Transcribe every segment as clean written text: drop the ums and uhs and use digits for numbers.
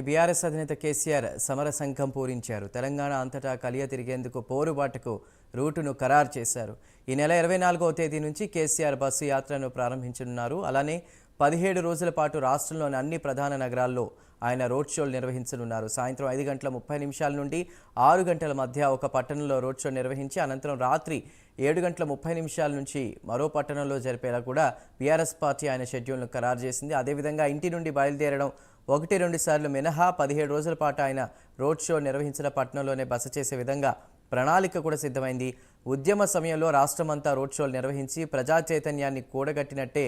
BRS అధినేత కేసీఆర్ సమర సంఘం పూరించారు. తెలంగాణ అంతటా కలియ తిరిగేందుకు పోరుబాటుకు రూటును ఖరారు చేశారు. ఈ నెల 24వ తేదీ నుంచి కేసీఆర్ బస్సు యాత్రను ప్రారంభించనున్నారు. అలానే 17 రోజుల పాటు రాష్ట్రంలోని అన్ని ప్రధాన నగరాల్లో ఆయన రోడ్ షోలు నిర్వహించనున్నారు. సాయంత్రం 5:30 నుండి 6 గంటల మధ్య ఒక పట్టణంలో రోడ్ షో నిర్వహించి అనంతరం రాత్రి 7:30 నుంచి మరో పట్టణంలో జరిపేలా కూడా బీఆర్ఎస్ పార్టీ ఆయన షెడ్యూల్ను ఖరారు చేసింది. అదేవిధంగా ఇంటి నుండి బయలుదేరడం 1-2 సార్లు మినహా 17 రోజుల పాటు ఆయన రోడ్ షో నిర్వహించిన పట్టణంలోనే బస చేసే విధంగా ప్రణాళిక కూడా సిద్ధమైంది. ఉద్యమ సమయంలో రాష్ట్రమంతా రోడ్ షోలు నిర్వహించి ప్రజా చైతన్యాన్ని కూడగట్టినట్టే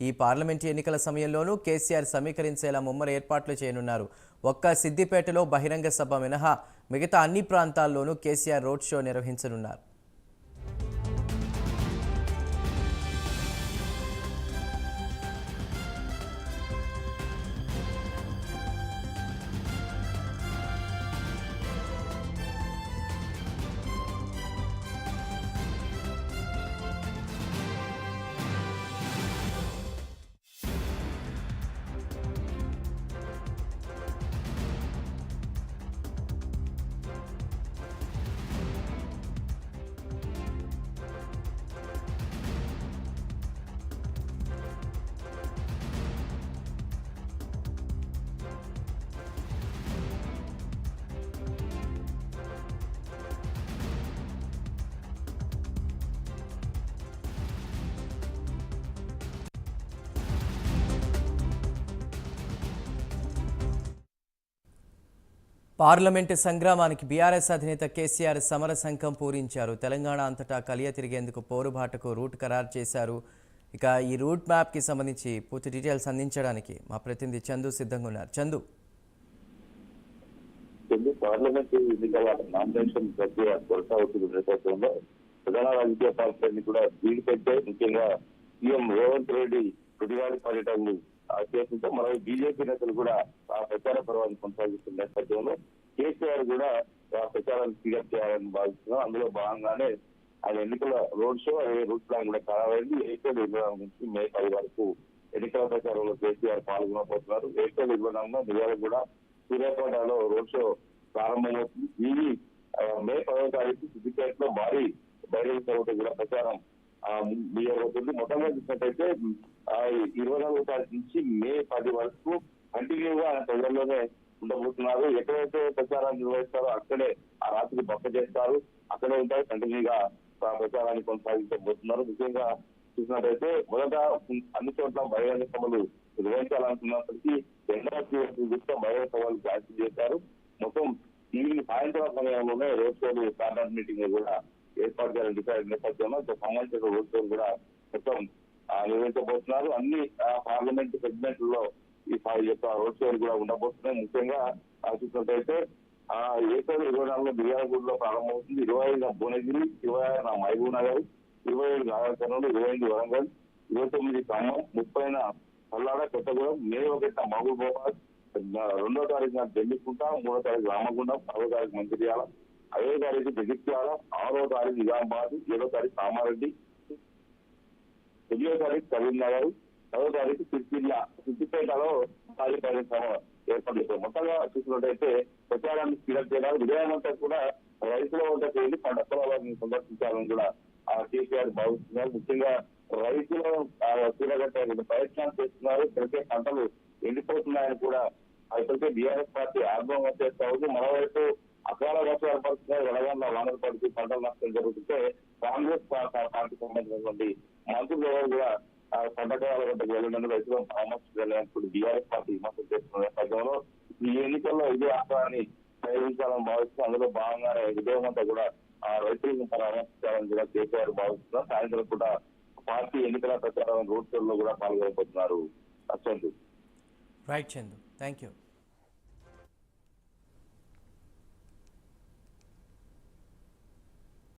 ఈ పార్లమెంటు ఎన్నికల సమయంలోనూ కేసీఆర్ సమీకరించేలా ముమ్మర ఏర్పాట్లు చేయనున్నారు. ఒక్క సిద్దిపేటలో బహిరంగ సభ మినహా మిగతా అన్ని ప్రాంతాల్లోనూ కేసీఆర్ రోడ్ షో నిర్వహించనున్నారు. పార్లమెంటు సంగ్రామానికి బీఆర్ఎస్ అధినేత కేసీఆర్ సమర సంఘం పూరించారు. తెలంగాణ అంతటా కలియ తిరిగేందుకు పోరుబాటకు రూట్ ఖరారు చేశారు. ఇక ఈ రూట్ మ్యాప్కి సంబంధించి పూర్తి డీటెయిల్స్ అందించడానికి మా ప్రతినిధి చందు సిద్ధంగా ఉన్నారు. చందు, పార్లమెంటు ఎన్నికల నామినేషన్ ప్రక్రియ కొనసాగుతున్న నేపథ్యంలో ప్రధాన రాజకీయ పార్టీలన్నీ కూడా వీలు పెట్టాయి. ముఖ్యంగా సీఎం రేవంత్ రెడ్డి ప్రతివారి పర్యటనలు చేస్తుంటే మరో బీజేపీ నేతలు కూడా ఆ ప్రచార పర్వాన్ని కొనసాగిస్తున్న నేపథ్యంలో కేసీఆర్ కూడా ఆ ప్రచారాన్ని స్పీడప్ చేయాలని భావిస్తున్నాం. అందులో భాగంగానే ఆయన ఎన్నికల రోడ్ షో అదే రూట్ ప్లాన్ కూడా ఖరారైంది. ఏప్రిల్ 24 నుంచి మే 10 వరకు ఎన్నికల ప్రచారంలో కేసీఆర్ పాల్గొనబోతున్నారు. ఏప్రిల్ 24న మిర్యాల కూడా సూర్యాపేటలో రోడ్ షో ప్రారంభమవుతుంది. ఇది మే 10వ తారీఖు సిద్దిపేటలో భారీ బహిరంగ సభ కూడా ప్రచారం అవుతుంది. మొత్తంగా చూసినట్టయితే 24వ తారీఖు నుంచి మే 10 వరకు కంటిన్యూగా ఆయన ప్రజల్లోనే ఉండబోతున్నారు. ఎక్కడైతే ప్రచారాన్ని నిర్వహిస్తారో అక్కడే ఆ రాత్రి బస చేస్తారు, అక్కడే ఉంటారు, కంటిన్యూగా ప్రచారాన్ని కొనసాగించబోతున్నారు. ముఖ్యంగా చూసినట్టయితే మొదట అన్ని చోట్ల బహిరంగ సభలు నిర్వహించాలనుకున్నప్పటికీ రెండవ బహిరంగ సభలు క్యాన్సిల్ చేశారు. మొత్తం ఈ సాయంత్రం సమయంలోనే రోడ్ షోలు కార్నర్ మీటింగ్ కూడా ఏర్పాటు చేయాలని డిసైడ్ నేపథ్యంలో సంబంధించిన రోడ్ షోలు కూడా మొత్తం నిర్వహించబోతున్నారు. అన్ని పార్లమెంట్ సెగ్మెంట్లలో ఈ యొక్క రోడ్ షోలు కూడా ఉండబోతున్నాయి. ముఖ్యంగా చూసినట్టయితే ఏప్రిల్ 24 మిర్యాలగూడలో ప్రారంభమవుతుంది. 25 భువనగిరి, 26 మహబూబ్ నగర్, 27 నాగర్, 25 వరంగల్, 29 ఖమ్మం, 30 పల్లాడ, కొత్తగూడెం, మే 1 మహబూబాబాద్, 2వ తారీఖున జల్లికుంట, 3వ తారీఖు రామగుండం, 6వ తారీఖు మంచిర్యాల, 5వ తారీఖు జగిత్యాల, 6వ తారీఖు నిజామాబాద్, 7వ తారీఖు కామారెడ్డి, 9వ తారీఖు కరీంనగర్, 10వ తారీఖు సిద్దిపేటలో భారీ సభ ఏర్పాటు చేశారు. మొత్తంగా చూసినట్టయితే ప్రచారాన్ని స్పీడప్ చేయడానికి విజయవంతం కూడా రైతుల వద్దకు వెళ్ళి పంట పొలాలను సందర్శించాలని కూడా కేసీఆర్ భావిస్తున్నారు. ముఖ్యంగా రైతులు కూడగట్టే ప్రయత్నాలు చేస్తున్నారు. ఇప్పటికే పంటలు ఎండిపోతున్నాయని కూడా ఇప్పటికే బీఆర్ఎస్ పార్టీ ఆగ్రహం చేస్తా ఉంది. మరోవైపు అకాల వర్షాలు పడుతున్నాయి, వడగండ్ల వానలు పడుతూ పంటల నష్టం జరుగుతుంటే కాంగ్రెస్ పార్టీకి సంబంధించినటువంటి మంత్రులు ఎవరు కూడా పంటకాల వద్దకు వెళ్ళినందుకు రైతులను పరామర్శించాలని బీఆర్ఎస్ పార్టీ విమర్శలు చేస్తున్న నేపథ్యంలో ఈ ఎన్నికల్లో ఇదే ఆగ్రహాన్ని ప్రయోగించాలని భావిస్తూ అందులో భాగంగానే విజయవంతా కూడా రైతులను పరామర్శించాలని కూడా కేసీఆర్ భావిస్తున్నారు. సాయంత్రం కూడా పార్టీ ఎన్నికల ప్రచారం రోడ్ షోల్లో కూడా పాల్గొనబోతున్నారు. Right Chandu, thank you.